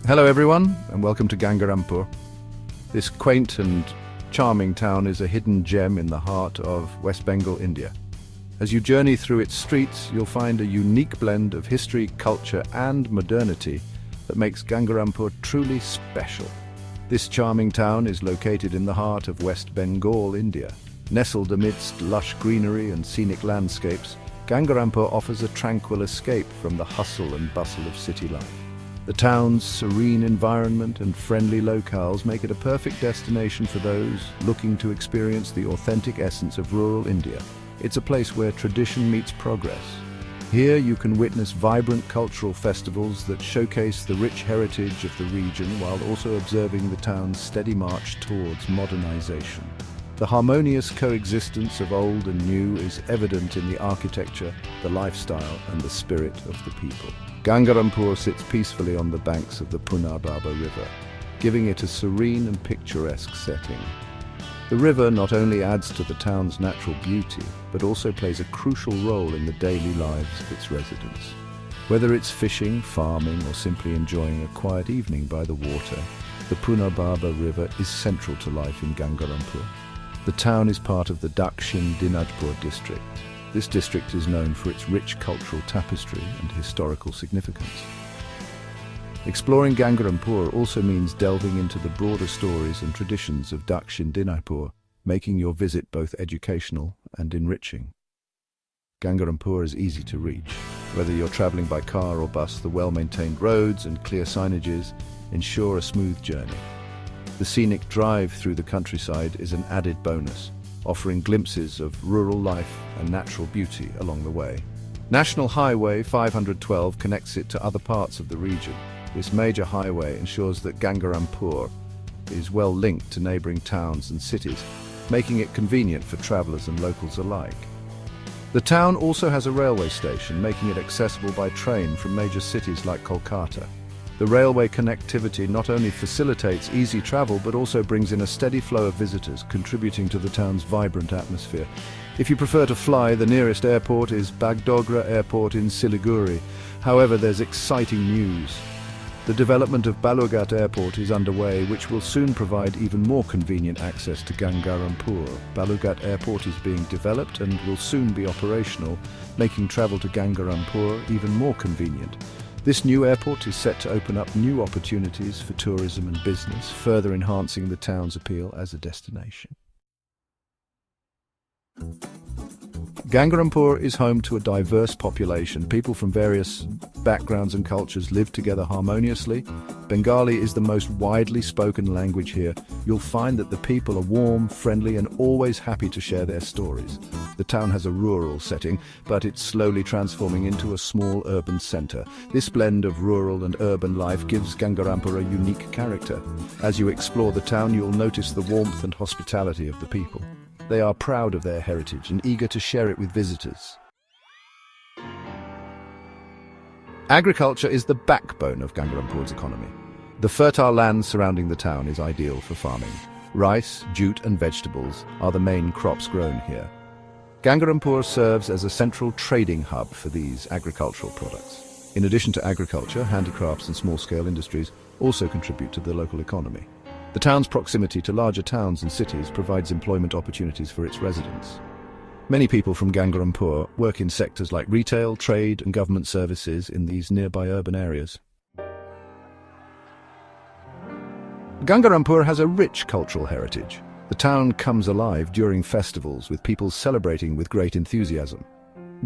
Hello everyone, and welcome to Gangarampur. This quaint and charming town is a hidden gem in the heart of West Bengal, India. As you journey through its streets, you'll find a unique blend of history, culture and modernity that makes Gangarampur truly special. This charming town is located in the heart of West Bengal, India. Nestled amidst lush greenery and scenic landscapes, Gangarampur offers a tranquil escape from the hustle and bustle of city life. The town's serene environment and friendly locales make it a perfect destination for those looking to experience the authentic essence of rural India. It's a place where tradition meets progress. Here you can witness vibrant cultural festivals that showcase the rich heritage of the region while also observing the town's steady march towards modernization. The harmonious coexistence of old and new is evident in the architecture, the lifestyle and the spirit of the people. Gangarampur sits peacefully on the banks of the Punarbhaba river, giving it a serene and picturesque setting. The river not only adds to the town's natural beauty, but also plays a crucial role in the daily lives of its residents. Whether it's fishing, farming, or simply enjoying a quiet evening by the water, the Punarbhaba river is central to life in Gangarampur. The town is part of the Dakshin Dinajpur district. This district is known for its rich cultural tapestry and historical significance. Exploring Gangarampur also means delving into the broader stories and traditions of Dakshin Dinajpur, making your visit both educational and enriching. Gangarampur is easy to reach. Whether you're traveling by car or bus, the well-maintained roads and clear signages ensure a smooth journey. The scenic drive through the countryside is an added bonus, offering glimpses of rural life and natural beauty along the way. National Highway 512 connects it to other parts of the region. This major highway ensures that Gangarampur is well linked to neighboring towns and cities, making it convenient for travelers and locals alike. The town also has a railway station, making it accessible by train from major cities like Kolkata. The railway connectivity not only facilitates easy travel but also brings in a steady flow of visitors, contributing to the town's vibrant atmosphere. If you prefer to fly, the nearest airport is Bagdogra Airport in Siliguri. However, there's exciting news. The development of Balurghat Airport is underway, which will soon provide even more convenient access to Gangarampur. Balurghat Airport is being developed and will soon be operational, making travel to Gangarampur even more convenient. This new airport is set to open up new opportunities for tourism and business, further enhancing the town's appeal as a destination. Gangarampur is home to a diverse population. People from various backgrounds and cultures live together harmoniously. Bengali is the most widely spoken language here. You'll find that the people are warm, friendly, and always happy to share their stories. The town has a rural setting, but it's slowly transforming into a small urban centre. This blend of rural and urban life gives Gangarampur a unique character. As you explore the town, you'll notice the warmth and hospitality of the people. They are proud of their heritage and eager to share it with visitors. Agriculture is the backbone of Gangarampur's economy. The fertile land surrounding the town is ideal for farming. Rice, jute and vegetables are the main crops grown here. Gangarampur serves as a central trading hub for these agricultural products. In addition to agriculture, handicrafts and small-scale industries also contribute to the local economy. The town's proximity to larger towns and cities provides employment opportunities for its residents. Many people from Gangarampur work in sectors like retail, trade and government services in these nearby urban areas. Gangarampur has a rich cultural heritage. The town comes alive during festivals, with people celebrating with great enthusiasm.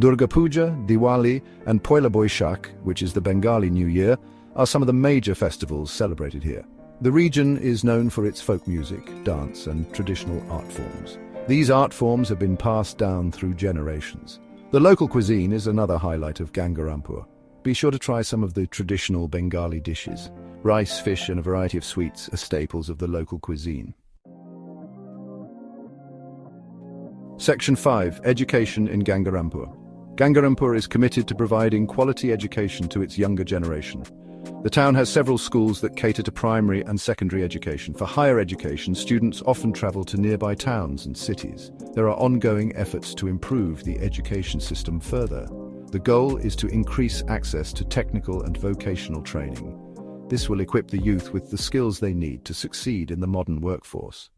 Durga Puja, Diwali and Poila Boishakh, which is the Bengali New Year, are some of the major festivals celebrated here. The region is known for its folk music, dance and traditional art forms. These art forms have been passed down through generations. The local cuisine is another highlight of Gangarampur. Be sure to try some of the traditional Bengali dishes. Rice, fish and a variety of sweets are staples of the local cuisine. Section 5. Education in Gangarampur. Gangarampur is committed to providing quality education to its younger generation. The town has several schools that cater to primary and secondary education. For higher education, students often travel to nearby towns and cities. There are ongoing efforts to improve the education system further. The goal is to increase access to technical and vocational training. This will equip the youth with the skills they need to succeed in the modern workforce.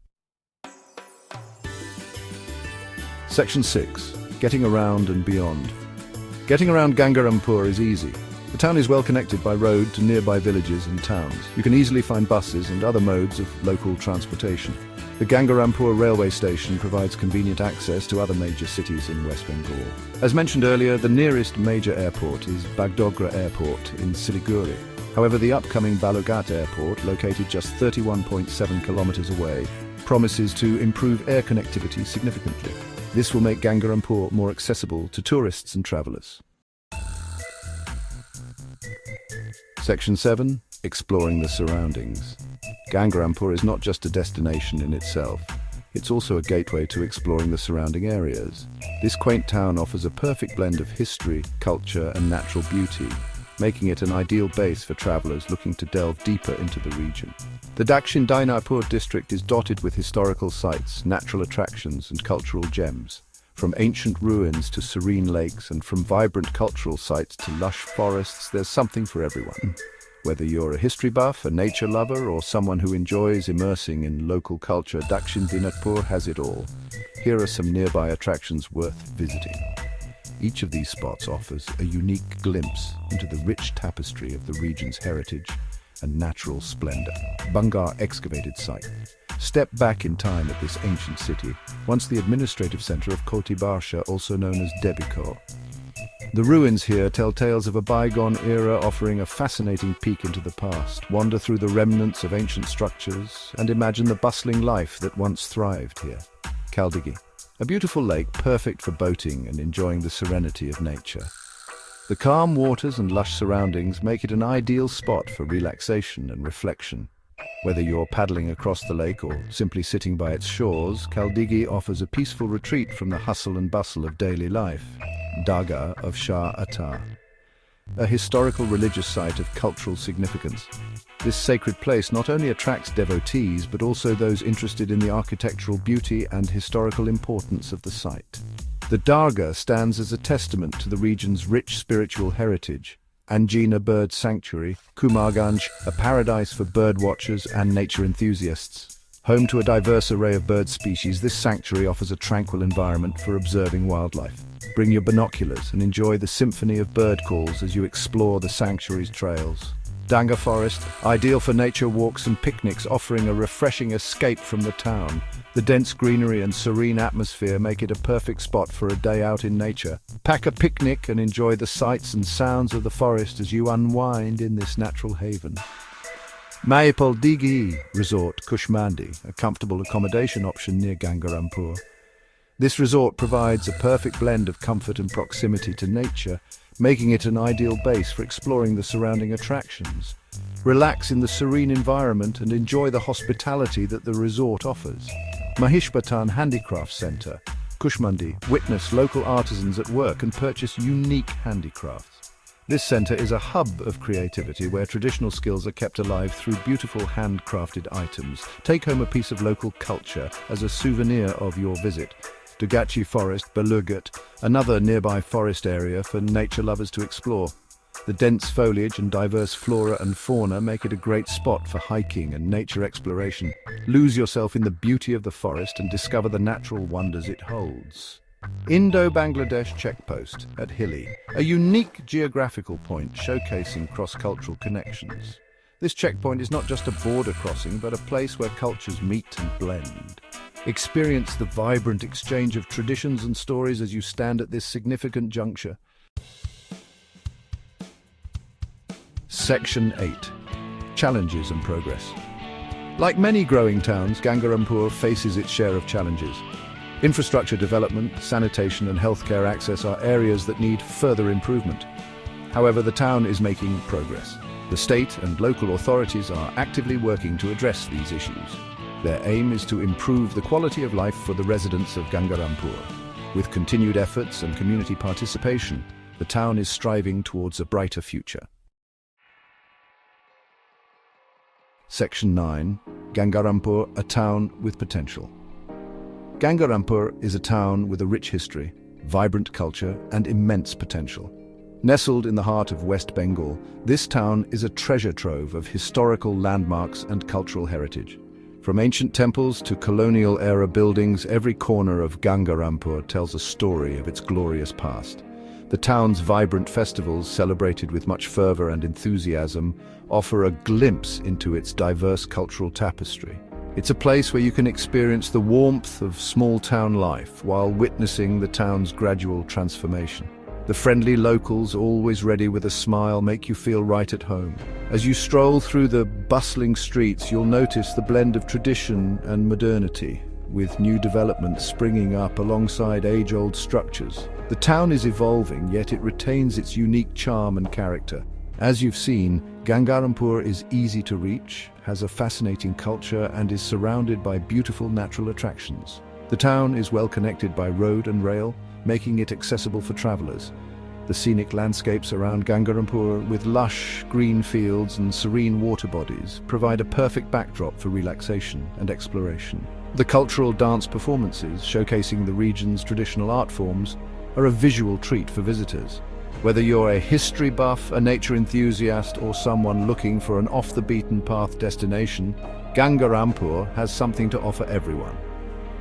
Section 6. Getting around and beyond. Getting around Gangarampur is easy. The town is well connected by road to nearby villages and towns. You can easily find buses and other modes of local transportation. The Gangarampur railway station provides convenient access to other major cities in West Bengal. As mentioned earlier, the nearest major airport is Bagdogra Airport in Siliguri. However, the upcoming Balurghat Airport, located just 31.7 kilometers away, promises to improve air connectivity significantly. This will make Gangarampur more accessible to tourists and travelers. Section 7. Exploring the surroundings. Gangarampur is not just a destination in itself, it's also a gateway to exploring the surrounding areas. This quaint town offers a perfect blend of history, culture, and natural beauty, making it an ideal base for travelers looking to delve deeper into the region. The Dakshin Dinajpur district is dotted with historical sites, natural attractions, and cultural gems. From ancient ruins to serene lakes, and from vibrant cultural sites to lush forests, there's something for everyone. Whether you're a history buff, a nature lover, or someone who enjoys immersing in local culture, Dakshin Dinajpur has it all. Here are some nearby attractions worth visiting. Each of these spots offers a unique glimpse into the rich tapestry of the region's heritage and natural splendor. Bengal excavated site. Step back in time at this ancient city, once the administrative center of Koti Barsha, also known as Debiko. The ruins here tell tales of a bygone era, offering a fascinating peek into the past. Wander through the remnants of ancient structures and imagine the bustling life that once thrived here. Kaldigi, a beautiful lake perfect for boating and enjoying the serenity of nature. The calm waters and lush surroundings make it an ideal spot for relaxation and reflection. Whether you're paddling across the lake or simply sitting by its shores, Kaldigi offers a peaceful retreat from the hustle and bustle of daily life. Dargah of Shah Atta, a historical religious site of cultural significance. This sacred place not only attracts devotees, but also those interested in the architectural beauty and historical importance of the site. The Dargah stands as a testament to the region's rich spiritual heritage. Anjina Bird Sanctuary, Kumarganj, a paradise for bird watchers and nature enthusiasts. Home to a diverse array of bird species, this sanctuary offers a tranquil environment for observing wildlife. Bring your binoculars and enjoy the symphony of bird calls as you explore the sanctuary's trails. Danga Forest, ideal for nature walks and picnics, offering a refreshing escape from the town. The dense greenery and serene atmosphere make it a perfect spot for a day out in nature. Pack a picnic and enjoy the sights and sounds of the forest as you unwind in this natural haven. Mayapal Digi Resort Kushmandi, a comfortable accommodation option near Gangarampur. This resort provides a perfect blend of comfort and proximity to nature, making it an ideal base for exploring the surrounding attractions. Relax in the serene environment and enjoy the hospitality that the resort offers. Mahishbatan Handicraft Centre, Kushmandi, witness local artisans at work and purchase unique handicrafts. This centre is a hub of creativity where traditional skills are kept alive through beautiful handcrafted items. Take home a piece of local culture as a souvenir of your visit. Dugachi Forest, Balurghat, another nearby forest area for nature lovers to explore. The dense foliage and diverse flora and fauna make it a great spot for hiking and nature exploration. Lose yourself in the beauty of the forest and discover the natural wonders it holds. Indo-Bangladesh Checkpost at Hilli, a unique geographical point showcasing cross-cultural connections. This checkpoint is not just a border crossing, but a place where cultures meet and blend. Experience the vibrant exchange of traditions and stories as you stand at this significant juncture. Section 8. Challenges and progress. Like many growing towns, Gangarampur faces its share of challenges. Infrastructure development, sanitation and healthcare access are areas that need further improvement. However, the town is making progress. The state and local authorities are actively working to address these issues. Their aim is to improve the quality of life for the residents of Gangarampur. With continued efforts and community participation, the town is striving towards a brighter future. Section 9. Gangarampur, a town with potential. Gangarampur is a town with a rich history, vibrant culture, and immense potential. Nestled in the heart of West Bengal, this town is a treasure trove of historical landmarks and cultural heritage. From ancient temples to colonial-era buildings, every corner of Gangarampur tells a story of its glorious past. The town's vibrant festivals, celebrated with much fervor and enthusiasm, offer a glimpse into its diverse cultural tapestry. It's a place where you can experience the warmth of small-town life while witnessing the town's gradual transformation. The friendly locals, always ready with a smile, make you feel right at home. As you stroll through the bustling streets, you'll notice the blend of tradition and modernity, with new developments springing up alongside age-old structures. The town is evolving, yet it retains its unique charm and character. As you've seen, Gangarampur is easy to reach, has a fascinating culture, and is surrounded by beautiful natural attractions. The town is well connected by road and rail, making it accessible for travelers. The scenic landscapes around Gangarampur, with lush green fields and serene water bodies, provide a perfect backdrop for relaxation and exploration. The cultural dance performances, showcasing the region's traditional art forms, are a visual treat for visitors. Whether you're a history buff, a nature enthusiast, or someone looking for an off-the-beaten-path destination, Gangarampur has something to offer everyone.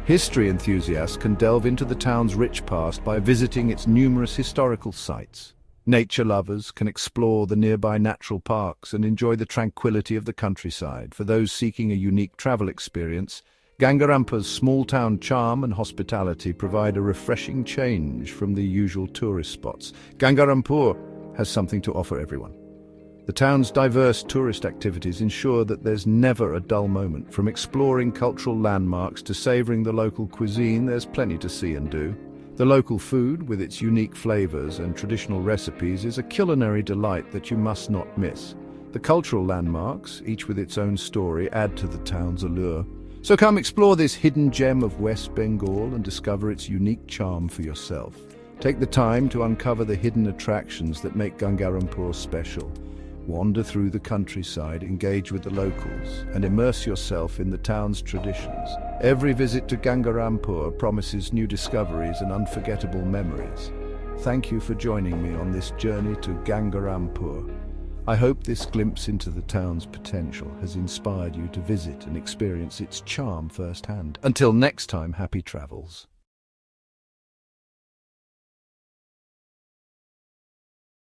History enthusiasts can delve into the town's rich past by visiting its numerous historical sites. Nature lovers can explore the nearby natural parks and enjoy the tranquility of the countryside. For those seeking a unique travel experience, Gangarampur's small-town charm and hospitality provide a refreshing change from the usual tourist spots. Gangarampur has something to offer everyone. The town's diverse tourist activities ensure that there's never a dull moment. From exploring cultural landmarks to savoring the local cuisine, there's plenty to see and do. The local food, with its unique flavors and traditional recipes, is a culinary delight that you must not miss. The cultural landmarks, each with its own story, add to the town's allure. So come explore this hidden gem of West Bengal and discover its unique charm for yourself. Take the time to uncover the hidden attractions that make Gangarampur special. Wander through the countryside, engage with the locals, and immerse yourself in the town's traditions. Every visit to Gangarampur promises new discoveries and unforgettable memories. Thank you for joining me on this journey to Gangarampur. I hope this glimpse into the town's potential has inspired you to visit and experience its charm firsthand. Until next time, happy travels.